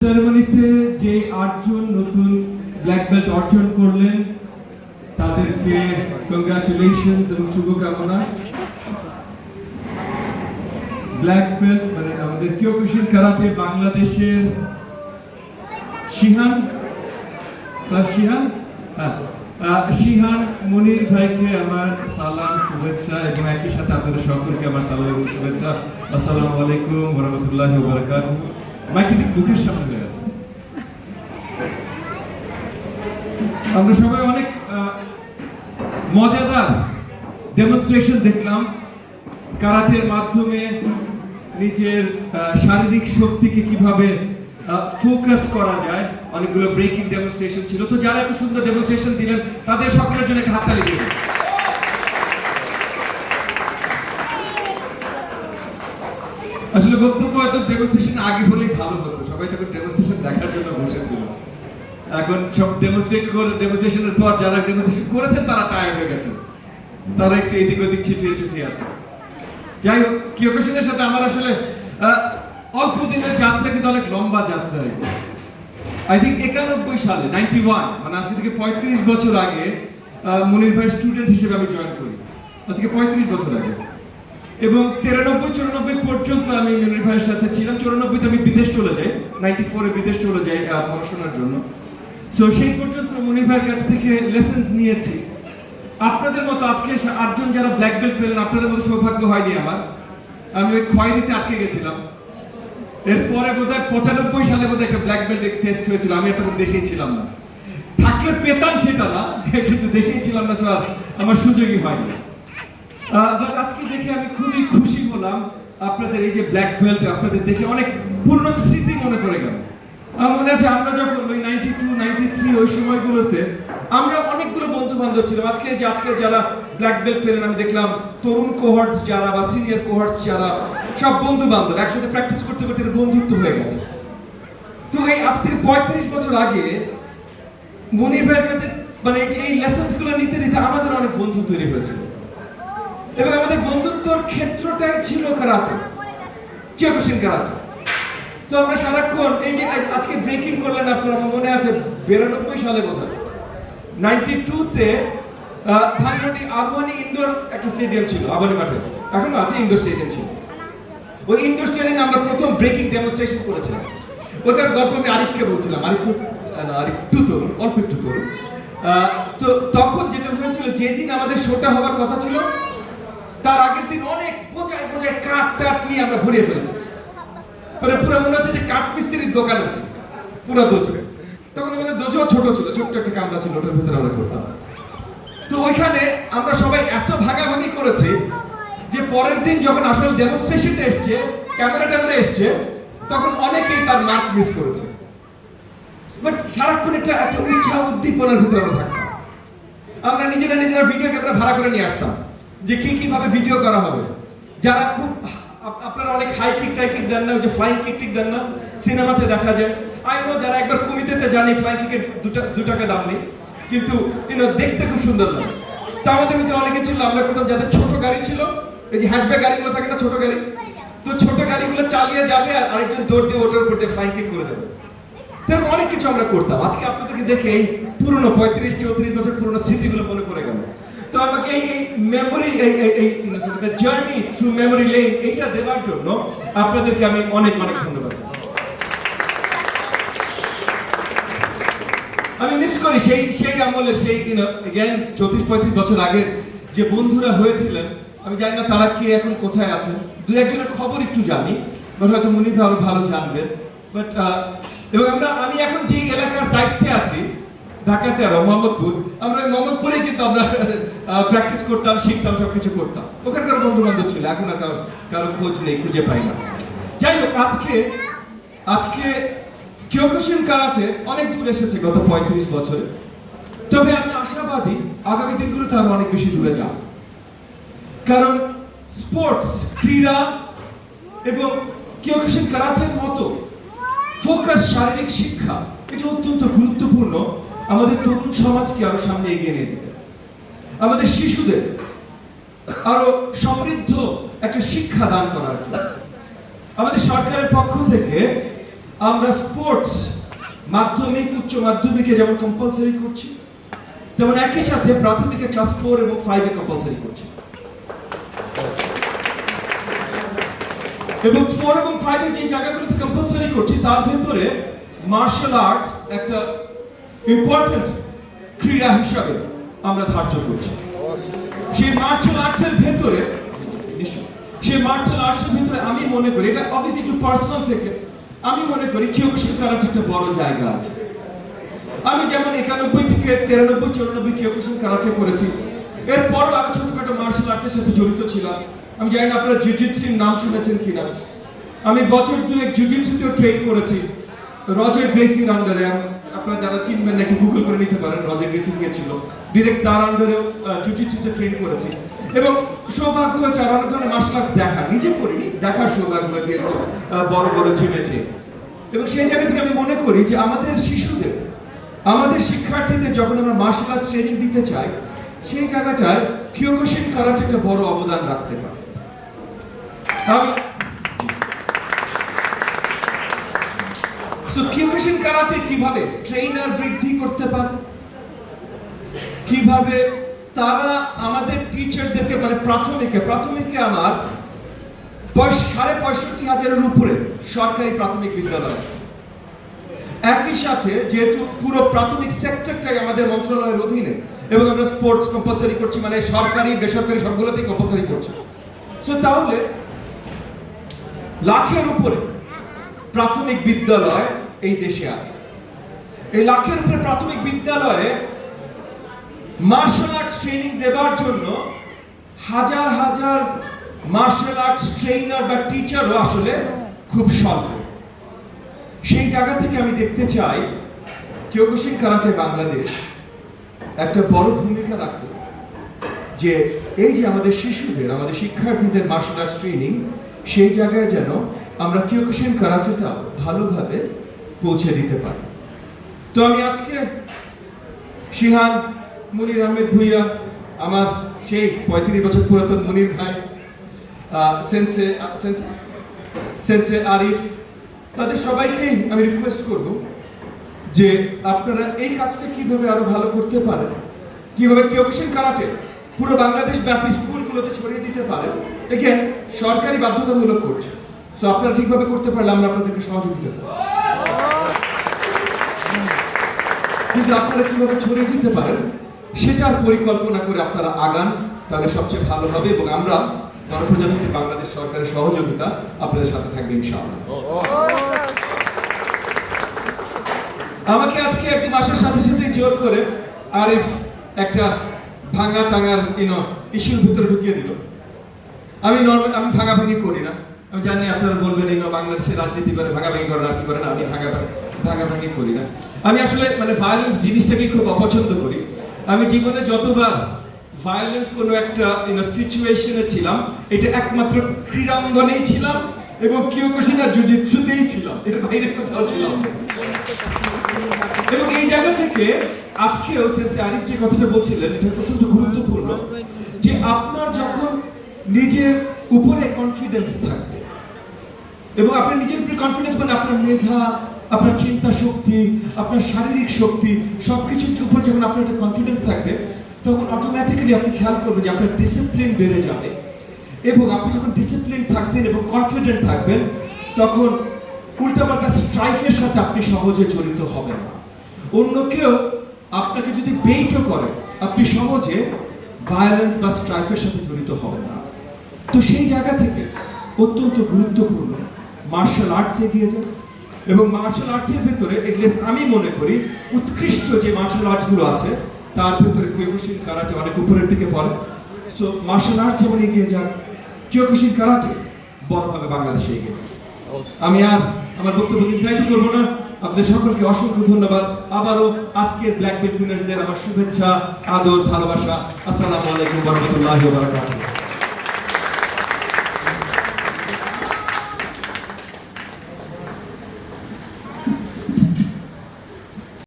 সেরেমনিতে যে 8 জন নতুন black belt অর্জন করলেন তাদেরকে কংগ্রাচুলেশনস এবং শুভকামনা। ব্ল্যাক বেল্ট মানে আমাদের কিয়োকুশিন কারাটে বাংলাদেশের শিহান শিহান মনির ভাইকে আমার সালাম শুভেচ্ছা এবং একই সাথে আপনাদের সকলকে আমার সালাম এবং শুভেচ্ছা। আসসালামু আলাইকুম ওয়া রাহমাতুল্লাহি ওয়া বারাকাতুহু। মাইকটি ঠিক মুখের সামনে হয়ে আছে। আমরা সবাই অনেক মজাদার ডেমনস্ট্রেশন দেখলাম কারাটের মাধ্যমে নিজের শারীরিক শক্তিকে কিভাবে ফোকাস করা যায়। অনেকগুলো ব্রেকিং ডেমনস্ট্রেশন ছিল। তো যারা এত সুন্দর ডেমনস্ট্রেশন দিলেন তাদের সকলের জন্য একটা হাততালি দিন। আসলে বক্তব্য হয়তো ডেমনস্ট্রেশন আগে হলেই ভালো হতো, সবাই তখন ডেমনস্ট্রেশন দেখার জন্য বসেছিল। এখন সব ডেমনস্ট্রেশনের পর যারা ডেমনস্ট্রেশন করেছেন তারা টায়ার্ড হয়ে গেছে, তারা একটু এদিক ওদিক ছিটিয়ে আছে। যাই হোক, কিয়োকুশিনের সাথে আমার আসলে অল্প দিনের যাত্রা কিন্তু অনেক লম্বা যাত্রা হয়ে গেছে। আই থিঙ্ক 91 সালে 91 মানে আজকে থেকে 35 বছর আগে মনির ভাইয়ের স্টুডেন্ট হিসেবে আমি জয়েন করি, আজ থেকে 35 বছর আগে। এবং 93-94 পর্যন্ত আমি মনির ভাইয়ের সাথে ছিলাম। 94-তে আমি বিদেশ চলে যাই, 94-এ বিদেশ চলে যাই পড়াশোনার জন্য। সো সেই পর্যন্ত মনির ভাইয়ের কাছ থেকে লেসেন্স নিয়েছি। আপনাদের মতো আজকে 8 জন যারা ব্ল্যাক বেল্ট পেলেন, আপনাদের মতো সৌভাগ্য হয়নি আমার। আমি ওই খয়েরিতে আটকে গেছিলাম। এরপরে বোধহয় 95 সালে বোধহয় একটা ব্ল্যাক বেল্ট টেস্ট হয়েছিল, আমি তখন দেশেই ছিলাম না। থাকলে পেতাম সেটা না, কিন্তু দেশেই ছিলাম না, স্যার আমার সুযোগই হয়নি। বাট আজকে দেখে আমি খুবই খুশি হলাম। আপনাদের এই যে ব্ল্যাক বেল্ট আপনাদের দেখে অনেক পুরনো স্মৃতি মনে পড়ে গেল। আমার মনে আছে আমরা যখন ওই 92-93 ওই সময়গুলোতে আমরা অনেকগুলো বন্ধু বান্ধব ছিলাম। আজকে যারা ব্ল্যাক বেল্ট পেলেন আমি দেখলাম তরুণ কোহর্টস যারা বা সিনিয়র কোহর্টস যারা সব বন্ধু বান্ধব একসাথে প্র্যাকটিস করতে করতে বন্ধুত্ব হয়ে গেছে। তো এই আজ থেকে 35 বছর আগে মনির ভাইয়ের কাছে মানে এই লেসেন্স গুলো নিতে নিতে আমাদের অনেক বন্ধু তৈরি হয়েছিল এবং আমাদের বন্ধুত্বর ক্ষেত্রটাই ছিল কারাটে, কিয়োকুশিন কারাটে। তো আমরা সারাক্ষণ এই যে আজকে ব্রেকিং করলেন আপনার, আমার মনে আছে 92 সালে বোধহয় 92-তে ধানমন্ডি আবহানী ইনডোর একটা স্টেডিয়াম ছিল, আবহানী মাঠে এখনো আছে, ইনডোর স্টেডিয়াম ছিল। ওই ইনডোর স্টেডিয়ামে আমরা প্রথম ব্রেকিং ডেমনস্ট্রেশন করেছিলাম। ওটার গল্প আমি আরিফকে বলছিলাম, আরিফ একটু তরুণ, অল্প একটু তরুণ। তো তখন যেটা হয়েছিল, যেদিন আমাদের শোটা হওয়ার কথা ছিল তার আগের দিন অনেক বোঝায় কাঠ টাট নিয়ে আমরা ভরিয়ে ফেলেছি। মানে পুরো মনে হচ্ছে যে কাঠ মিস্ত্রির দোকানে পুরো দোজো। তখন আমাদের দোজো ছোট ছিল, ছোট্ট একটা কামরা ছিল, ওটার ভিতরে আমরা করতাম। তো ওইখানে আমরা সবাই এত ভাগাভাগি করেছি যে পরের দিন যখন আসলে ডেমনস্ট্রেশনটা এসছে, ক্যামেরা এসছে, তখন অনেকেই তার মার্ক মিস করেছে। বাট সারাক্ষণ একটা ইচ্ছা উদ্দীপনার ভিতরে আমরা থাকতাম। আমরা নিজেরা ভিডিও ক্যামেরা ভাড়া করে নিয়ে আসতাম যে কিভাবে ভিডিও করা হবে। যারা খুব আপনারা অনেক হাই কিক টাইকিক দেন না, ওই যে ফ্লাইং কিক টিক দেন না, সিনেমাতে দেখা যায়। আই নো যারা একবার কুমিতেতে জানি ফ্লাইং কিকের 2 টাকা দাম নেই, কিন্তু দেখতে খুব সুন্দর লাগে। তো আমাদের ভিতরে অনেকে ছিল, আমরা করতাম যাদের ছোট গাড়ি ছিল, এই যে হ্যাচব্যাক গাড়িগুলো থাকে না, ছোট গাড়ি, তো ছোট গাড়িগুলো চালিয়ে যাবে আর আরেকজন দৌড় দিয়ে ওটার উপর দিয়ে ফ্লাইং কিক করে যাবে। তেমন অনেক কিছু আমরা করতাম। আজকে আপনাদেরকে দেখে এই পুরনো 35-34 বছর পুরনো স্মৃতিগুলো মনে পড়ে গেল। তো আমাকে এই memory journey through memory lane এইটা দেওয়ার জন্য আপনাদেরকে আমি অনেক ধন্যবাদ। আমি মিস করি সেই আমলের সেই again 34-35 বছর আগের যে বন্ধুরা হয়েছিলেন। আমি জানি না তারা কে এখন কোথায় আছেন, 2-1 খবর একটু জানি, বাট হয়তো মনির ভাই ভালো জানবেন। বাট এবং আমি এখন যে এলাকার দায়িত্বে আছি ঢাকাতে আর মোহাম্মদপুর, আমরা মোহাম্মদপুরেই কিন্তু আমরা প্র্যাকটিস করতাম, শিখতাম, সবকিছু করতাম। ওখানকার বন্ধু বান্ধব ছিল, এখন আর কারো খোঁজ নেই, খুঁজে পাই না। যাই হোক, আজকে কিয়োকুশিন কারাটে অনেক দূর এসেছে গত 35 বছরে। তবে আমি আশাবাদী আগামী দিনগুলোতে আরো অনেক বেশি দূরে যাব। কারণ স্পোর্টস, ক্রীড়া এবং কিয়োকুশিন কারাটের মতো ফোকাস শারীরিক শিক্ষা এটা অত্যন্ত গুরুত্বপূর্ণ আমাদের তরুণ সমাজকে আরো সামনে এগিয়ে নিয়ে যেতে, আমাদের শিশুদের আরো সমৃদ্ধ একটা শিক্ষা দান করার জন্য। আমাদের সরকারের পক্ষ থেকে আমরা স্পোর্টস মাধ্যমিক উচ্চ মাধ্যমিকে যেমন কম্পালসারি করছি, তেমন একই সাথে প্রাথমিকে ক্লাস 4 এবং 5 এ কম্পালসারি করছি। এবং 4 এবং 5 এ যে জায়গাগুলোতে কম্পালসারি করছি তার ভেতরে মার্শাল আর্টস একটা ইম্পর্টেন্ট ক্রীড়া হিসাবে আমরা ধার্য করছি। সেই মার্শাল আর্টসের ভেতরে আমি মনে করি, এটা অবভিয়াসলি একটু পার্সোনাল থেকে, আমি মনে করি কিয়োকুশিন কারাটে একটা বড় জায়গা আছে। আমি যেমন 91 থেকে 93 94 কিয়োকুশিন কারাটে করেছি, এরপরও আরো ছোটখাটো মার্শাল আর্টসের সাথে জড়িত ছিলাম। আমি জানি না আপনারা জিউজিৎসুর নাম শুনেছেন কিনা। আমি বছর দুয়েক জিউজিৎসুতেও ট্রেন করেছি রজার গ্রেসির আন্ডারে। আপনারা যারা চিনবেন না একটু গুগল করে নিতে পারেন, রজার গ্রেসি গিয়েছিল ডিরেক্ট তার আন্ডারেও জিউজিৎসুতে ট্রেন করেছি। এবং সৌভাগ্য হয়েছে আর অনেক ধরনের মার্শাল আর্ট দেখার, নিজে করিনি, দেখার সৌভাগ্য হয়েছে এরকম বড় বড় জিমেছে। এবং সেই জায়গা থেকে আমি মনে করি যে আমাদের শিশুদের, আমাদের শিক্ষার্থীদের যখন আমরা মার্শাল আর্টস ট্রেনিং দিতে চাই, সেই জায়গাটায় কিয়োকুশিন কারাটে একটা বড় অবদান রাখতে পারে। কিয়োকুশিন কারাটে কিভাবে ট্রেনার বৃদ্ধি করতে পারে, কিভাবে তারা আমাদের টিচারদেরকে, মানে প্রাথমিকে আমার 65,500 উপরে সরকারি প্রাথমিক বিদ্যালয় আছে। একই সাথে যেহেতু পুরো প্রাথমিক সেক্টরটাই আমাদের মন্ত্রণালয়ের অধীনে এবং আমরা স্পোর্টস কম্পালসারি করছি, মানে সরকারি বেসরকারি সবগুলোতেই কম্পালসারি করছি। সো তাহলে লাখের উপরে প্রাথমিক বিদ্যালয় এই দেশে আছে। এই লাখের উপরে প্রাথমিক বিদ্যালয়ে মার্শাল আর্টস ট্রেনিং দেওয়ার জন্য হাজার হাজার মার্শাল আর্টস ট্রেনার বা টিচারও আসলে খুব স্বল্প। সেই জায়গা থেকে আমি দেখতে চাই কিয়োকুশিন কারাটে বাংলাদেশ একটা বড় ভূমিকা রাখবে, যে এই যে আমাদের শিশুদের, আমাদের শিক্ষার্থীদের মার্শাল আর্টস ট্রেনিং, সেই জায়গায় যেন আমরা কিয়োকুশিন কারাটেটা ভালোভাবে পৌঁছে দিতে পারি। তো আমি আজকে শিহান, মুনির আহমেদ ভুইয়া, আমার সেই 35 বছর পুরাতন মুনির ভাই, সেন্সে আরিফ, তাদের সবাইকে আমি রিকোয়েস্ট করব যে আপনারা এই কাজটা কিভাবে আরো ভালো করতে পারেন, কিভাবে কিয়োকুশিন কারাটে পুরো বাংলাদেশ ব্যাপী স্কুলগুলোতে ছড়িয়ে দিতে পারেন। এগেন সরকারি বাধ্যতামূলক করছে, সো আপনারা ঠিকভাবে করতে পারলে আমরা আপনাদেরকে সহযোগিতা করব। কিন্তু আপনারা কিভাবে ছড়িয়ে দিতে পারেন সেটার পরিকল্পনা করে আপনারা আগান, তাহলে সবচেয়ে ভালো হবে এবং আমরা গণপ্রজাতন্ত্রী বাংলাদেশ সরকারের সহযোগিতা আপনাদের সাথে থাকবে ইনশাআল্লাহ। আমাকে আজকে একদম আসার সাথে সাথে জোর করে আরিফ একটা ভাঙা টাঙার ইস্যুর ভিতরে ঢুকিয়ে দিল। আমি ভাঙাভাঙি করি না। আমি জানি আপনারা বলবেন বাংলাদেশের রাজনীতি করে ভাঙাভাঙি করেন আর কি করেন, আমি ভাঙাভাঙি করি না। আমি আসলে মানে ভায়োলেন্স জিনিসটাকে খুব অপছন্দ করি। আমি জীবনে যতবার ভায়োলেন্ট কোনো একটা সিচুয়েশনে ছিলাম, এটা একমাত্র ক্রীড়াঙ্গনেই ছিলাম এবং কিয়োকুশিন আর জুজুৎসুতেই ছিলাম, এর বাইরে কোথাও ছিলাম। এবং এই জায়গা থেকে আজকেও সেন্সে আরিফ যে কথাটা বলছিলেন, এটা অত্যন্ত গুরুত্বপূর্ণ, যে আপনার যখন নিজের উপরে কনফিডেন্স থাকবে এবং আপনার নিজের উপরে কনফিডেন্স মানে আপনার মেধা, আপনার চিন্তা শক্তি, আপনার শারীরিক শক্তি, সবকিছুর উপর যখন আপনার একটা কনফিডেন্স থাকবে, তখন অটোমেটিক্যালি আপনি খেয়াল করবেন যে আপনার ডিসিপ্লিন বেড়ে যাবে। এবং আপনি যখন ডিসিপ্লিন থাকবেন এবং কনফিডেন্ট থাকবেন, তখন উল্টাপাল্টা স্ট্রাইফের সাথে আপনি সহজে জড়িত হবেন না। অন্য কেউ আপনাকে যদি বেইটও করে, আপনি সহজে ভায়োলেন্স বা স্ট্রাইফের সাথে জড়িত হবেন না। তো সেই জায়গা থেকে অত্যন্ত গুরুত্বপূর্ণ মার্শাল আর্টস এগিয়ে যায় এবং মার্শাল আর্টসের ভেতরে আমি মনে করি উৎকৃষ্ট যে মার্শাল আর্টসগুলো আছে তার ভেতরে কিয়োকুশিন কারাটে অনেক উপরের দিকে পড়ে। সো মার্শাল আর্টস যেমন এগিয়ে যায়, কিয়োকুশিন কারাটে বড়ভাবে বাংলাদেশে এগিয়ে যায়। আমি আর আমার বক্তব্য দীর্ঘায়িত করবো না। আপনাদের সকলকে অসংখ্য ধন্যবাদ। আবারও আজকের ব্ল্যাক বেল্ট উইনার্সদের আমার শুভেচ্ছা, আদর, ভালোবাসা। আসসালামু আলাইকুম ওয়া রাহমাতুল্লাহি ওয়া বারাকাতুহু।